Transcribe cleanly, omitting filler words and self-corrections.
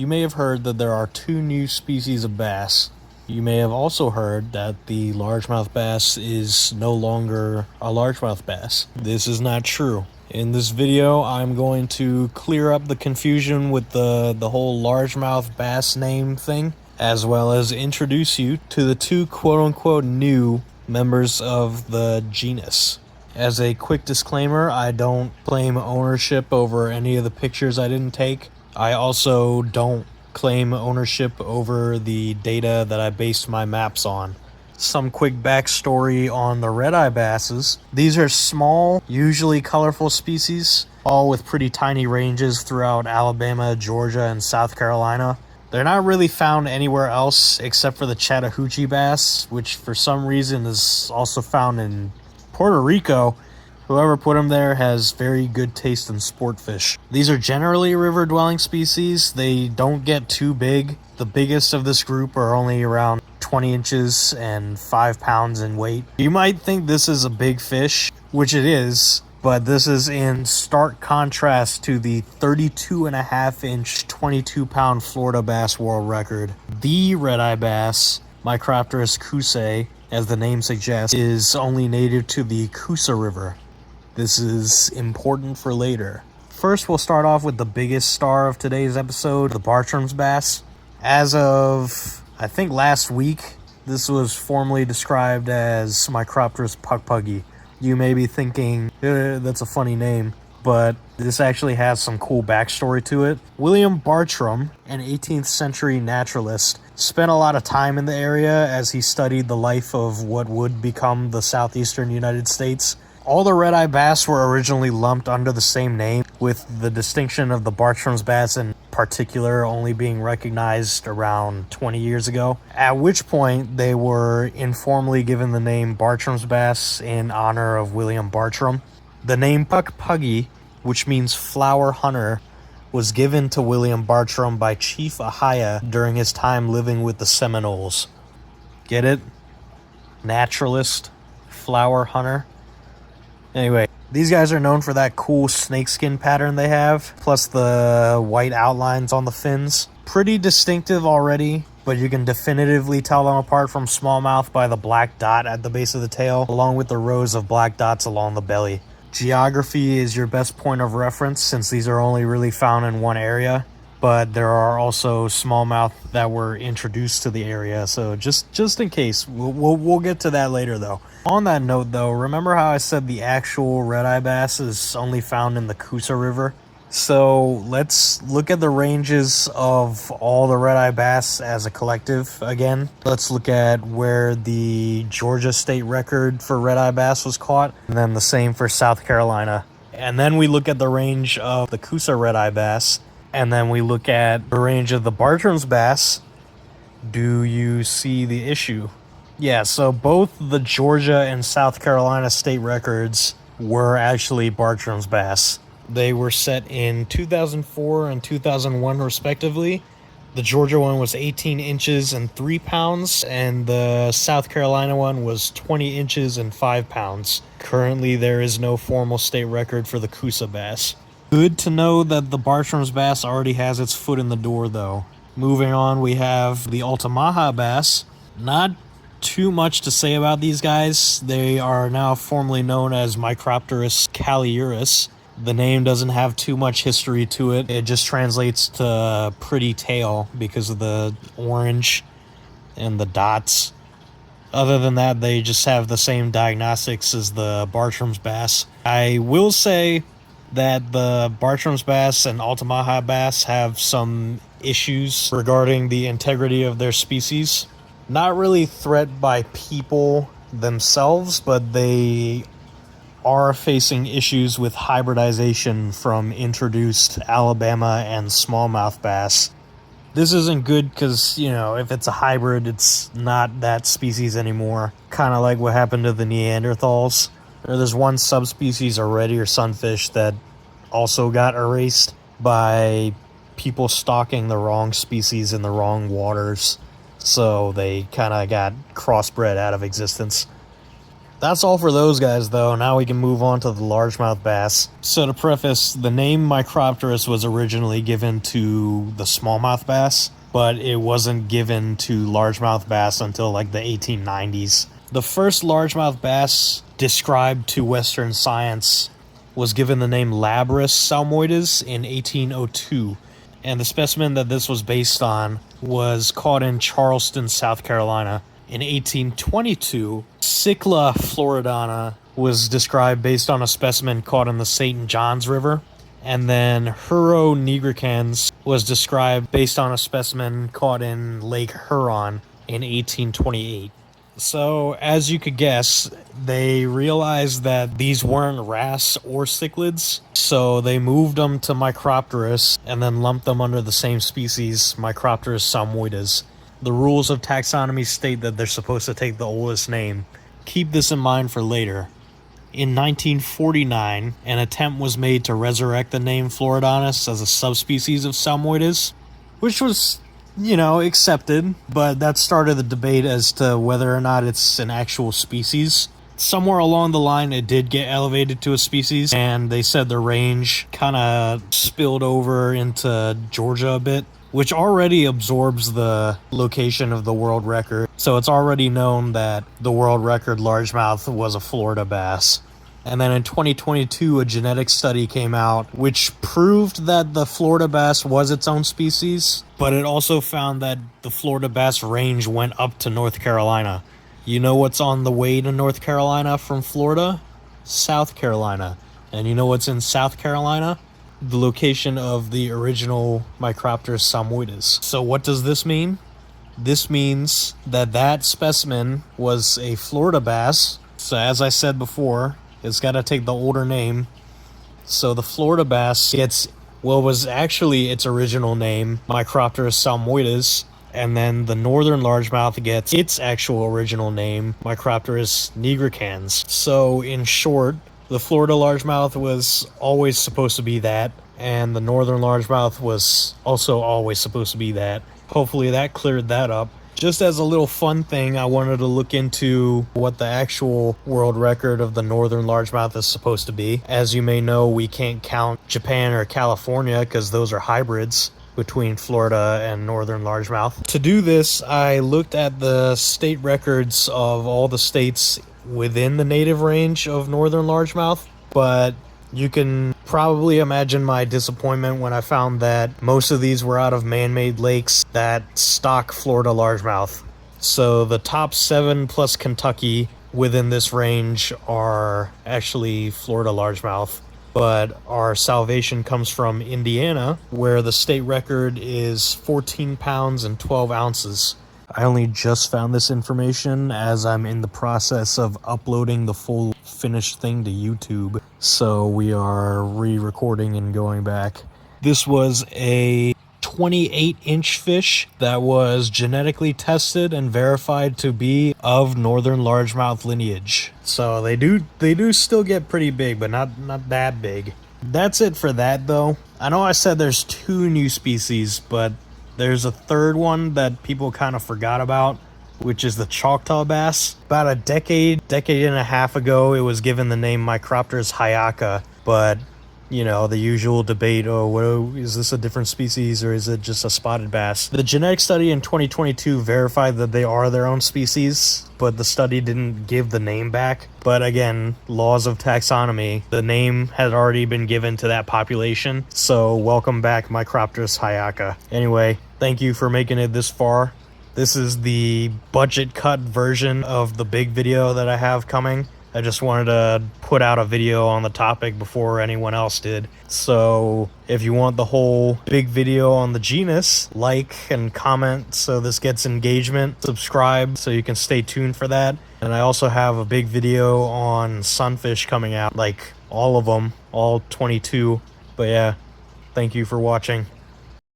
You may have heard that there are 2 new species of bass. You may have also heard that the largemouth bass is no longer a largemouth bass. This is not true. In this video, I'm going to clear up the confusion with the whole largemouth bass name thing, as well as introduce you to the 2 quote-unquote new members of the genus. As a quick disclaimer, I don't claim ownership over any of the pictures I didn't take. I also don't claim ownership over the data that I based my maps on. Some quick backstory on the red-eye basses. These are small, usually colorful species, all with pretty tiny ranges throughout Alabama, Georgia, and South Carolina. They're not really found anywhere else except for the Chattahoochee bass, which for some reason is also found in Puerto Rico. Whoever put them there has very good taste in sport fish. These are generally river-dwelling species. They don't get too big. The biggest of this group are only around 20 inches and 5 pounds in weight. You might think this is a big fish, which it is, but this is in stark contrast to the 32.5-inch, 22-pound Florida bass world record. The red-eye bass, Micropterus cousae, as the name suggests, is only native to the Coosa River. This is important for later. First, we'll start off with the biggest star of today's episode, the Bartram's bass. As of, I think, last week, this was formally described as Micropterus puckpuggy. You may be thinking, that's a funny name, but this actually has some cool backstory to it. William Bartram, an 18th century naturalist, spent a lot of time in the area as he studied the life of what would become the southeastern United States. All the red-eye bass were originally lumped under the same name, with the distinction of the Bartram's bass in particular only being recognized around 20 years ago, at which point they were informally given the name Bartram's bass in honor of William Bartram. The name puckpuggy, which means flower hunter, was given to William Bartram by Chief Ahia during his time living with the Seminoles. Get it? Naturalist, flower hunter. Anyway, these guys are known for that cool snakeskin pattern they have, plus the white outlines on the fins. Pretty distinctive already, but you can definitively tell them apart from smallmouth by the black dot at the base of the tail, along with the rows of black dots along the belly. Geography is your best point of reference since these are only really found in one area, but there are also smallmouth that were introduced to the area, so just in case. We'll get to that later though. On that note though, remember how I said the actual red-eye bass is only found in the Coosa River? So let's look at the ranges of all the red-eye bass as a collective again. Let's look at where the Georgia state record for red-eye bass was caught, and then the same for South Carolina. And then we look at the range of the Coosa red-eye bass, and then we look at the range of the Bartram's bass. Do you see the issue? Yeah, so both the Georgia and South Carolina state records were actually Bartram's bass. They were set in 2004 and 2001 respectively. The Georgia one was 18 inches and 3 pounds, and the South Carolina one was 20 inches and 5 pounds. Currently, there is no formal state record for the Coosa bass. Good to know that the Bartram's bass already has its foot in the door, though. Moving on, we have the Altamaha bass. Not too much to say about these guys. They are now formally known as Micropterus caliurus. The name doesn't have too much history to it. It just translates to pretty tail because of the orange and the dots. Other than that, they just have the same diagnostics as the Bartram's bass. I will say that the Bartram's bass and Altamaha bass have some issues regarding the integrity of their species. Not really threat by people themselves, but they are facing issues with hybridization from introduced Alabama and smallmouth bass. This isn't good because, if it's a hybrid, it's not that species anymore. Kind of like what happened to the Neanderthals. There's one subspecies, a red ear sunfish, that also got erased by people stocking the wrong species in the wrong waters. So they kind of got crossbred out of existence. That's all for those guys, though. Now we can move on to the largemouth bass. So to preface, the name Micropterus was originally given to the smallmouth bass, but it wasn't given to largemouth bass until like the 1890s. The first largemouth bass described to Western science was given the name Labris salmoides in 1802, and the specimen that this was based on was caught in Charleston, South Carolina. In 1822, Cycla floridana was described based on a specimen caught in the St. Johns River, and then Huro nigricans was described based on a specimen caught in Lake Huron in 1828. So, as you could guess, they realized that these weren't wrasse or cichlids, so they moved them to Micropterus and then lumped them under the same species, Micropterus salmoides. The rules of taxonomy state that they're supposed to take the oldest name. Keep this in mind for later. In 1949, an attempt was made to resurrect the name Floridanus as a subspecies of salmoides, which was, accepted, but that started the debate as to whether or not it's an actual species. Somewhere along the line, it did get elevated to a species, and they said the range kind of spilled over into Georgia a bit, which already absorbs the location of the world record. So it's already known that the world record largemouth was a Florida bass. And then in 2022, a genetic study came out which proved that the Florida bass was its own species, but it also found that the Florida bass range went up to North Carolina. You know what's on the way to North Carolina from Florida? South Carolina. And you know what's in South Carolina? The location of the original Micropterus salmoides. So what does this mean? This means that that specimen was a Florida bass. So as I said before, it's got to take the older name. So the Florida bass gets what was actually its original name, Micropterus salmoides, and then the northern largemouth gets its actual original name, Micropterus nigricans. So in short, the Florida largemouth was always supposed to be that, and the northern largemouth was also always supposed to be that. Hopefully that cleared that up. Just as a little fun thing, I wanted to look into what the actual world record of the northern largemouth is supposed to be. As you may know, we can't count Japan or California because those are hybrids between Florida and northern largemouth. To do this, I looked at the state records of all the states within the native range of northern largemouth, but you can probably imagine my disappointment when I found that most of these were out of man-made lakes that stock Florida largemouth. So the top 7 plus Kentucky within this range are actually Florida largemouth, but our salvation comes from Indiana, where the state record is 14 pounds and 12 ounces. I only just found this information as I'm in the process of uploading the full finished thing to YouTube, so we are re-recording and going back. This was a 28-inch fish that was genetically tested and verified to be of northern largemouth lineage. So they do still get pretty big, but not that big. That's it for that, though. I know I said there's 2 new species, but there's a third one that people kind of forgot about, which is the Choctaw bass. About a decade and a half ago, it was given the name Micropterus hayaka, but, the usual debate, is this a different species or is it just a spotted bass? The genetic study in 2022 verified that they are their own species, but the study didn't give the name back. But again, laws of taxonomy, the name had already been given to that population, so welcome back Micropterus hayaka. Anyway, thank you for making it this far. This is the budget cut version of the big video that I have coming. I just wanted to put out a video on the topic before anyone else did. So if you want the whole big video on the genus, like and comment so this gets engagement, subscribe so you can stay tuned for that. And I also have a big video on sunfish coming out, like all of them, all 22. But yeah, thank you for watching.